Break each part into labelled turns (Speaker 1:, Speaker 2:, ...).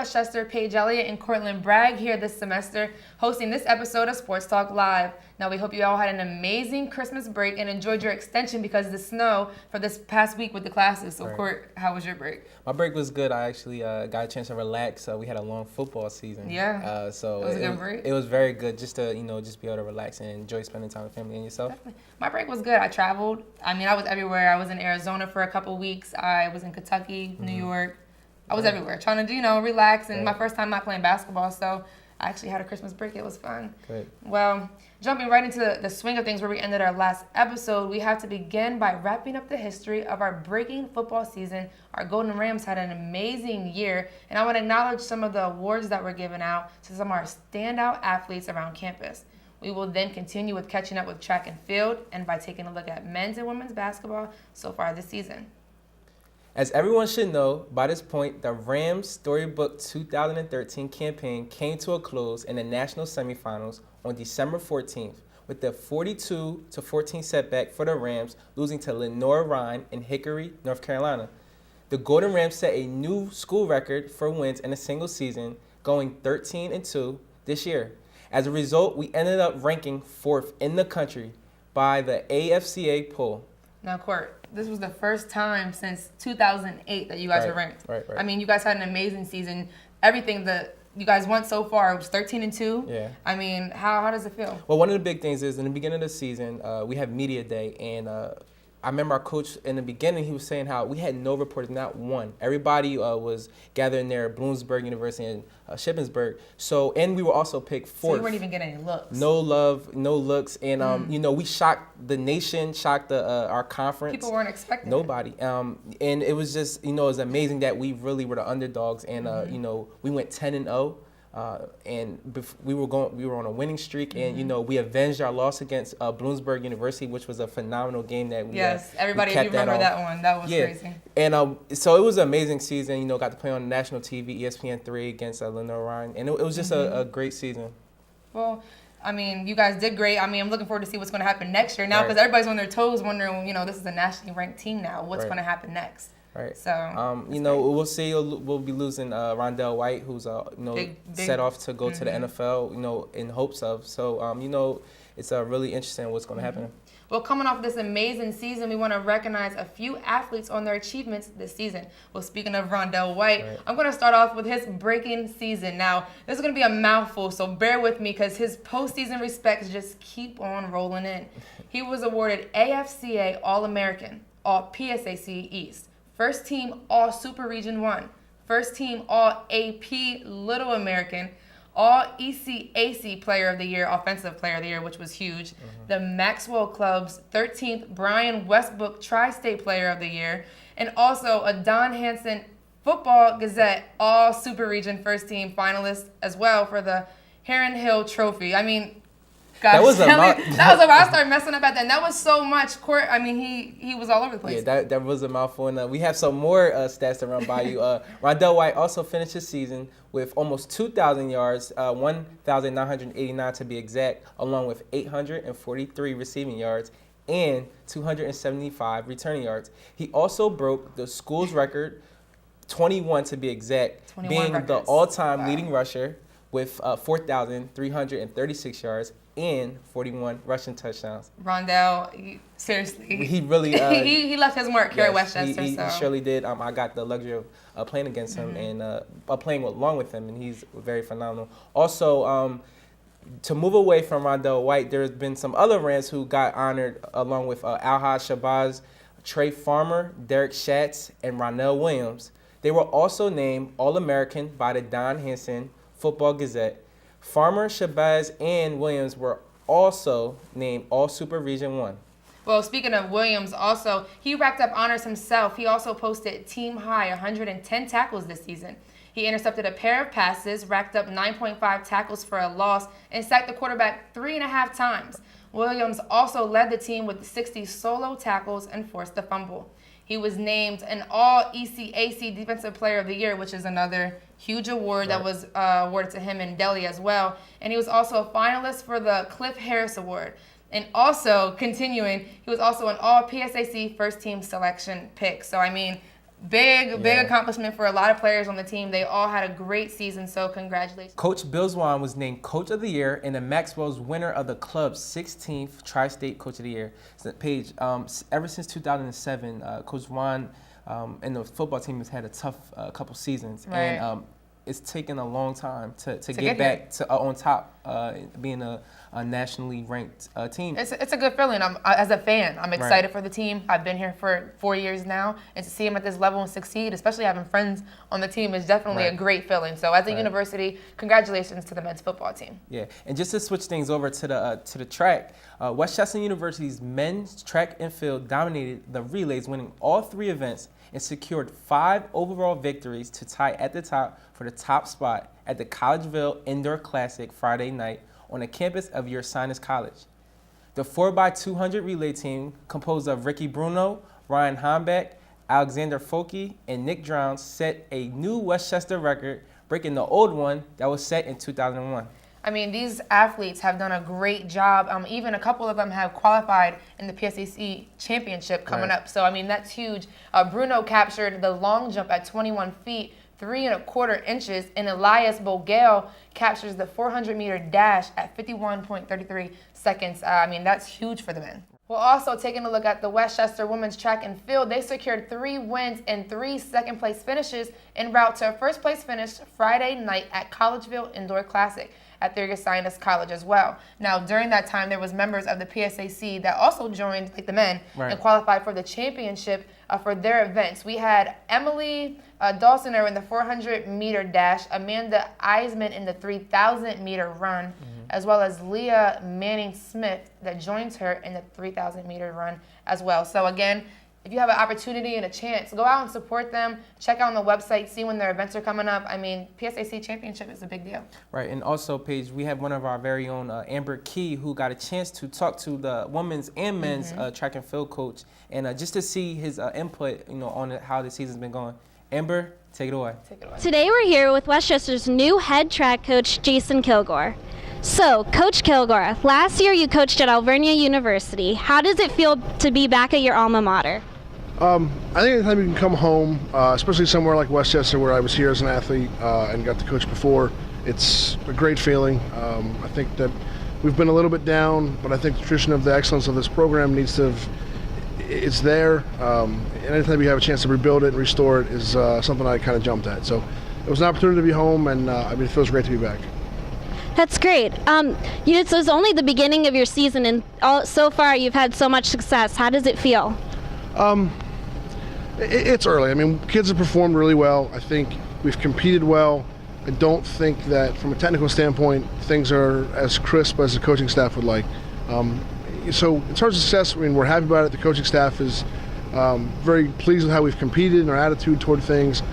Speaker 1: Westchester, Paige Elliott, and Courtland Bragg here this semester, hosting this episode of Sports Talk Live. Now, we hope you all had an amazing Christmas break and enjoyed your extension because of the snow for this past week with the classes. So, Court, how was your break?
Speaker 2: My break was good. I actually got a chance to relax. We had a long football season.
Speaker 1: Yeah.
Speaker 2: So
Speaker 1: it was a good break.
Speaker 2: It was very good just to, just be able to relax and enjoy spending time with family. And yourself?
Speaker 1: Definitely. My break was good. I traveled. I was everywhere. I was in Arizona for a couple weeks. I was in Kentucky, New York. I was everywhere trying to, relax. And my first time not playing basketball, so I actually had a Christmas break. It was fun.
Speaker 2: Great.
Speaker 1: Well, jumping right into the swing of things where we ended our last episode, we have to begin by wrapping up the history of our breaking football season. Our Golden Rams had an amazing year, and I want to acknowledge some of the awards that were given out to some of our standout athletes around campus. We will then continue with catching up with track and field and by taking a look at men's and women's basketball so far this season.
Speaker 2: As everyone should know, by this point, the Rams Storybook 2013 campaign came to a close in the national semifinals on December 14th with the 42-14 setback for the Rams, losing to Lenore Rhine in Hickory, North Carolina. The Golden Rams set a new school record for wins in a single season, going 13-2 this year. As a result, we ended up ranking 4th in the country by the AFCA poll.
Speaker 1: Now, Court, this was the first time since 2008 that you guys were ranked.
Speaker 2: Right.
Speaker 1: I mean, you guys had an amazing season. Everything that you guys won so far was 13-2.
Speaker 2: Yeah.
Speaker 1: I mean, how does it feel?
Speaker 2: Well, one of the big things is in the beginning of the season, we have media day, and I remember our coach in the beginning, he was saying how we had no reporters, not one. Everybody was gathered there at Bloomsburg University and Shippensburg. So, and we were also picked 4th.
Speaker 1: So you weren't even getting any looks.
Speaker 2: No love, no looks. And, we shocked the nation, shocked our conference.
Speaker 1: People weren't expecting
Speaker 2: Nobody. And it was just, it was amazing that we really were the underdogs. And, we went 10-0. We were on a winning streak, and we avenged our loss against Bloomsburg University, which was a phenomenal game that we
Speaker 1: everybody, if you remember that one, that was crazy.
Speaker 2: And so it was an amazing season. Got to play on national TV, ESPN3 against Lenore Rhine, and it was just a great season.
Speaker 1: Well, I mean, you guys did great. I mean, I'm looking forward to see what's going to happen next year now because everybody's on their toes, wondering, this is a nationally ranked team now. What's going to happen next?
Speaker 2: Right.
Speaker 1: So,
Speaker 2: we'll see. We'll be losing Rondell White, who's big, set off to go to the NFL, in hopes of. So, it's really interesting what's going to happen.
Speaker 1: Well, coming off this amazing season, we want to recognize a few athletes on their achievements this season. Well, speaking of Rondell White, I'm going to start off with his breaking season. Now, this is going to be a mouthful, so bear with me because his postseason respects just keep on rolling in. He was awarded AFCA All-American, All-PSAC East, First Team All-Super Region 1, First Team All-AP Little American, All-ECAC Player of the Year, Offensive Player of the Year, which was huge. The Maxwell Club's 13th Brian Westbrook Tri-State Player of the Year, and also a Don Hanson Football Gazette All-Super Region First Team finalist as well for the Heron Hill Trophy. I mean, gosh,
Speaker 2: that was
Speaker 1: I started messing up at that. And that was so much. Court, I mean, he was all over the place.
Speaker 2: Yeah, that was a mouthful. And we have some more stats to run by you. Rondell White also finished his season with almost 2,000 yards, 1,989 to be exact, along with 843 receiving yards and 275 returning yards. He also broke the school's record, 21 to be exact, being
Speaker 1: records.
Speaker 2: the all-time leading rusher with 4,336 yards and 41 rushing touchdowns.
Speaker 1: Rondell, seriously.
Speaker 2: He really...
Speaker 1: he left his mark here at Westchester.
Speaker 2: He surely did. I got the luxury of playing against him and playing along with him, and he's very phenomenal. Also, to move away from Rondell White, there's been some other Rams who got honored along with Alhaj Shabazz, Trey Farmer, Derek Schatz, and Ronell Williams. They were also named All-American by the Don Hanson Football Gazette. Farmer, Shabazz, and Williams were also named All-Super Region 1.
Speaker 1: Well, speaking of Williams, also, he racked up honors himself. He also posted team-high 110 tackles this season. He intercepted a pair of passes, racked up 9.5 tackles for a loss, and sacked the quarterback 3.5 times. Williams also led the team with 60 solo tackles and forced a fumble. He was named an All-ECAC Defensive Player of the Year, which is another huge award that was awarded to him in Delhi as well. And he was also a finalist for the Cliff Harris Award. And also, continuing, he was also an All-PSAC First Team Selection pick. So, I mean, Big accomplishment for a lot of players on the team. They all had a great season, so congratulations.
Speaker 2: Coach Bill Swan was named Coach of the Year and the Maxwell's winner of the club's 16th Tri-State Coach of the Year. So, Paige, ever since 2007, Coach Swan and the football team has had a tough couple seasons.
Speaker 1: Right.
Speaker 2: And it's taken a long time to get back to on top, being a nationally ranked team.
Speaker 1: It's a good feeling. As a fan, I'm excited for the team. I've been here for 4 years now, and to see them at this level and succeed, especially having friends on the team, is definitely a great feeling. So as a university, congratulations to the men's football team. Yeah,
Speaker 2: and just to switch things over to the track, Westchester University's men's track and field dominated the relays, winning all 3 events and secured 5 overall victories to tie at the top for the top spot at the Collegeville Indoor Classic Friday night on the campus of Ursinus College. The 4x200 relay team, composed of Ricky Bruno, Ryan Hombeck, Alexander Folke, and Nick Drowns, set a new Westchester record, breaking the old one that was set in 2001.
Speaker 1: I mean, these athletes have done a great job. Even a couple of them have qualified in the PSAC championship coming up. So, I mean, that's huge. Bruno captured the long jump at 21 feet, 3 1/4 inches, and Elias Bogale captures the 400-meter dash at 51.33 seconds. I mean, that's huge for the men. Well, also taking a look at the Westchester women's track and field, they secured 3 wins and 3 second-place finishes en route to a first-place finish Friday night at Collegeville Indoor Classic at their Ursinus College as well. Now, during that time, there was members of the PSAC that also joined, like the men, and qualified for the championship for their events. We had Emily Dawsoner in the 400-meter dash, Amanda Eisman in the 3,000-meter run, as well as Leah Manning-Smith that joins her in the 3,000-meter run as well. So again, if you have an opportunity and a chance, go out and support them. Check out on the website, see when their events are coming up. I mean, PSAC championship is a big deal.
Speaker 2: Right, and also, Paige, we have one of our very own, Amber Key, who got a chance to talk to the women's and men's track and field coach, and just to see his input, on how the season's been going. Amber, take it away.
Speaker 3: Today we're here with Westchester's new head track coach, Jason Kilgore. So, Coach Kilgore, last year you coached at Alvernia University. How does it feel to be back at your alma mater?
Speaker 4: I think anytime you can come home, especially somewhere like Westchester where I was here as an athlete and got to coach before, it's a great feeling. I think that we've been a little bit down, but I think the tradition of the excellence of this program needs to it's there. And anytime you have a chance to rebuild it and restore it is something I kind of jumped at. So it was an opportunity to be home, and it feels great to be back.
Speaker 3: That's great. So it's only the beginning of your season, and so far you've had so much success. How does it feel?
Speaker 4: It's early. I mean, kids have performed really well. I think we've competed well. I don't think that from a technical standpoint, things are as crisp as the coaching staff would like. So in terms of success, I mean, we're happy about it. The coaching staff is very pleased with how we've competed and our attitude toward things.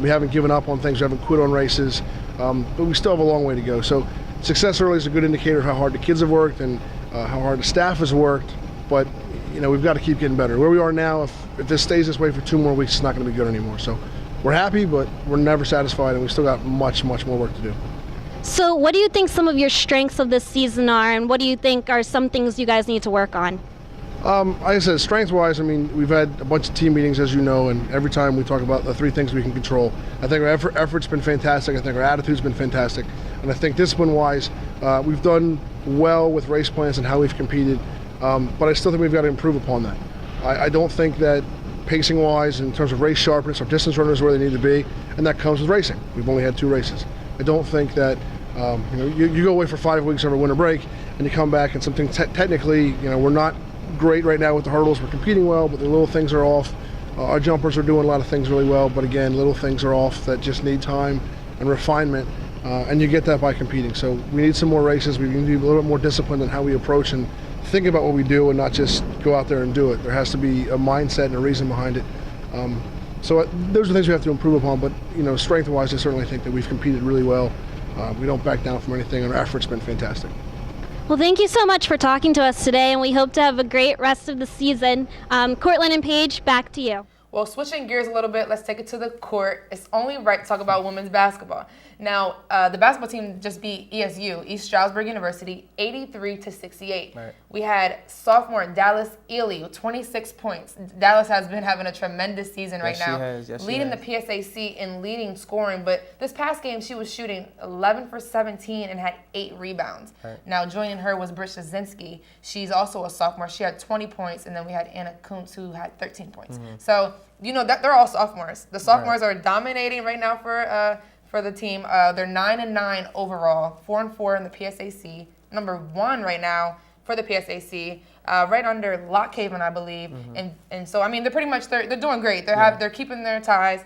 Speaker 4: We haven't given up on things. We haven't quit on races. But we still have a long way to go. So success early is a good indicator of how hard the kids have worked and how hard the staff has worked. But we've got to keep getting better. Where we are now, if this stays this way for 2 more weeks, it's not going to be good anymore. So we're happy, but we're never satisfied, and we still got much, much more work to do.
Speaker 3: So what do you think some of your strengths of this season are, and what do you think are some things you guys need to work on?
Speaker 4: Like I said, strength-wise, I mean, we've had a bunch of team meetings, as you know, and every time we talk about the 3 things we can control. I think our effort's been fantastic. I think our attitude's been fantastic. And I think discipline-wise, we've done well with race plans and how we've competed. But I still think we've got to improve upon that. I don't think that pacing-wise, in terms of race sharpness, our distance runners are where they need to be, and that comes with racing. We've only had 2 races. I don't think that you go away for 5 weeks over winter break, and you come back and something technically, we're not great right now with the hurdles. We're competing well, but the little things are off. Our jumpers are doing a lot of things really well, but again, little things are off that just need time and refinement, and you get that by competing. So we need some more races. We need to be a little bit more disciplined in how we approach and think about what we do and not just go out there and do it. There has to be a mindset and a reason behind it. So those are things we have to improve upon, but strength-wise, I certainly think that we've competed really well. We don't back down from anything, and our effort's been fantastic.
Speaker 3: Well, thank you so much for talking to us today, and we hope to have a great rest of the season. Courtland and Paige, back to you.
Speaker 1: Well, switching gears a little bit, let's take it to the court. It's only right to talk about women's basketball. Now, the basketball team just beat ESU, East Stroudsburg University, 83-68.
Speaker 2: Right.
Speaker 1: We had sophomore Dallas Ely with 26 points. Dallas has been having a tremendous season right now, leading the PSAC in leading scoring. But this past game, she was shooting 11 for 17 and had 8 rebounds.
Speaker 2: Right.
Speaker 1: Now, joining her was Britt Szynski. She's also a sophomore. She had 20 points, and then we had Anna Kuntz, who had 13 points. So, you know, that they're all sophomores. The sophomores are dominating right now for the team. They're 9-9 overall, 4-4 in the PSAC. Number 1 right now for the PSAC, right under Lock Haven, I believe. And so, I mean, they're doing great. They're keeping their ties.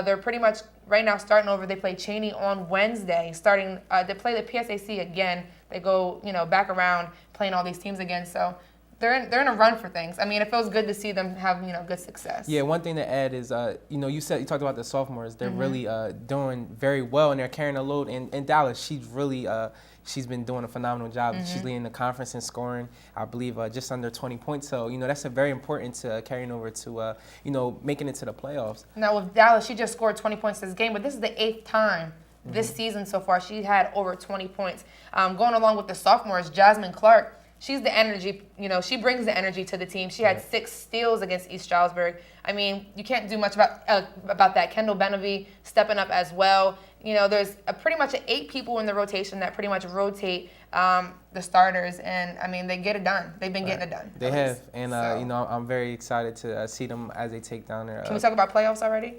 Speaker 1: They're pretty much right now starting over. They play Cheney on Wednesday, starting to play the PSAC again. They go, you know, back around playing all these teams again. So they're in a run for things. I mean, it feels good to see them have, you know, good success.
Speaker 2: Yeah, one thing to add is, you know, you talked about the sophomores. They're really doing very well, and they're carrying a load. And Dallas, she's been doing a phenomenal job. She's leading the conference in scoring, I believe, just under 20 points. So, you know, that's very important to carrying over to, you know, making it to the playoffs.
Speaker 1: Now with Dallas, she just scored 20 points this game, but this is the 8th time this season so far she had over 20 points. Going along with the sophomores, Jasmine Clark, she's the energy, you know, she brings the energy to the team. She had 6 steals against East Stroudsburg. I mean, you can't do much about that. Kendall Benavy stepping up as well. You know, there's pretty much 8 people in the rotation that pretty much rotate the starters, and I mean, they get it done. They've been getting it done.
Speaker 2: They have, and you know, I'm very excited to see them as they take down their.
Speaker 1: Can we talk about playoffs already?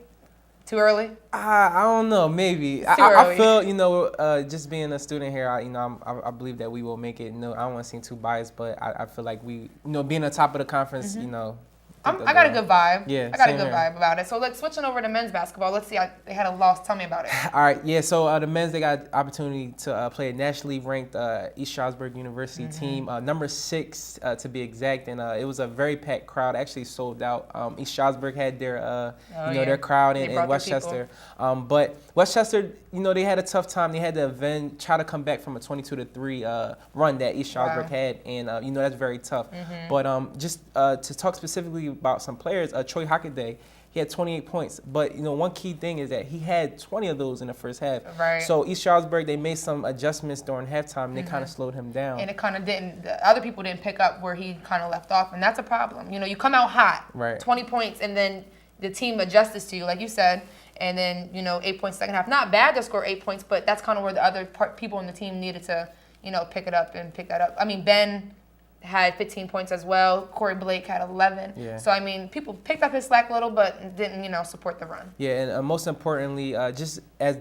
Speaker 1: Too early?
Speaker 2: I don't know. Maybe.
Speaker 1: Too early.
Speaker 2: I feel, you know, just being a student here, I believe that we will make it. No, I don't want to seem too biased, but I feel like we, you know, being on top of the conference, you know.
Speaker 1: I got a good vibe.
Speaker 2: Yeah,
Speaker 1: I got a good vibe about it. So let's switching over to men's basketball. Let's see. They had a loss. Tell me about it.
Speaker 2: All right. Yeah. So the men's, they got opportunity to play a nationally ranked East Stroudsburg University team, number 6 to be exact, and it was a very packed crowd. Actually sold out. East Stroudsburg had their their crowd in Westchester, but Westchester, you know, they had a tough time. They had to try to come back from a 22-3 run that East Stroudsburg had, and you know, that's very tough. But just to talk specifically about some players, Troy Hockaday, he had 28 points. But, you know, one key thing is that he had 20 of those in the first half.
Speaker 1: Right.
Speaker 2: So East Stroudsburg, they made some adjustments during halftime, and they kind of slowed him down.
Speaker 1: And it kind of didn't, the other people didn't pick up where he kind of left off, and that's a problem. You know, you come out hot, 20 points, and then the team adjusts to you, like you said, and then, you know, 8 points second half. Not bad to score 8 points, but that's kind of where the other people on the team needed to, you know, pick that up. I mean, Ben had 15 points as well. Corey Blake had 11.
Speaker 2: Yeah.
Speaker 1: So, I mean, people picked up his slack a little, but didn't, you know, support the run.
Speaker 2: Yeah, and most importantly, just as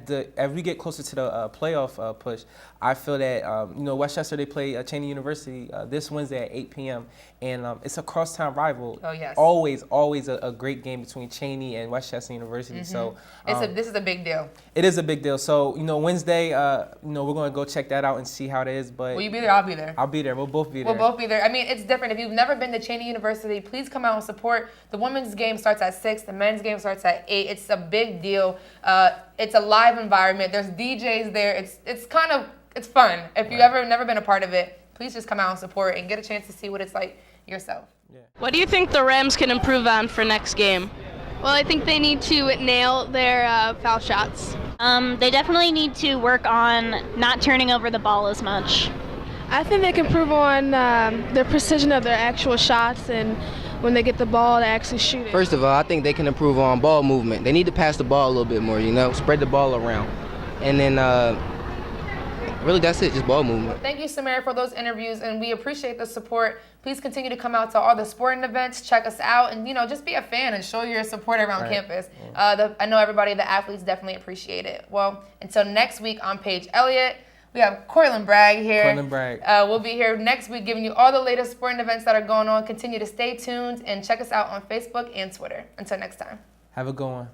Speaker 2: we get closer to the playoff push, I feel that, you know, Westchester, they play Cheney University this Wednesday at 8 p.m., and it's a crosstown rival.
Speaker 1: Oh, yes.
Speaker 2: Always a great game between Cheney and Westchester University. So
Speaker 1: this is a big deal.
Speaker 2: It is a big deal. So, you know, Wednesday, you know, we're going to go check that out and see how it is. But
Speaker 1: will you be there? I'll be there.
Speaker 2: I'll be there. We'll both be there.
Speaker 1: We'll both be there. I mean, it's different. If you've never been to Cheney University, please come out and support. The women's game starts at 6. The men's game starts at 8. It's a big deal. It's a live environment. There's DJs there. It's fun. If you've never been a part of it, please just come out and support and get a chance to see what it's like yourself.
Speaker 2: Yeah.
Speaker 5: What do you think the Rams can improve on for next game?
Speaker 6: Well, I think they need to nail their foul shots.
Speaker 3: They definitely need to work on not turning over the ball as much.
Speaker 6: I think they can improve on the precision of their actual shots and when they get the ball to actually shoot it.
Speaker 7: First of all, I think they can improve on ball movement. They need to pass the ball a little bit more, you know, spread the ball around. And then really, that's it, just ball movement.
Speaker 1: Thank you, Samara, for those interviews, and we appreciate the support. Please continue to come out to all the sporting events, check us out, and, you know, just be a fan and show your support around campus. I know everybody, the athletes definitely appreciate it. Well, until next week on Paige Elliott, we have Courtland Bragg here.
Speaker 2: Courtland Bragg.
Speaker 1: We'll be here next week giving you all the latest sporting events that are going on. Continue to stay tuned and check us out on Facebook and Twitter. Until next time.
Speaker 2: Have a good one.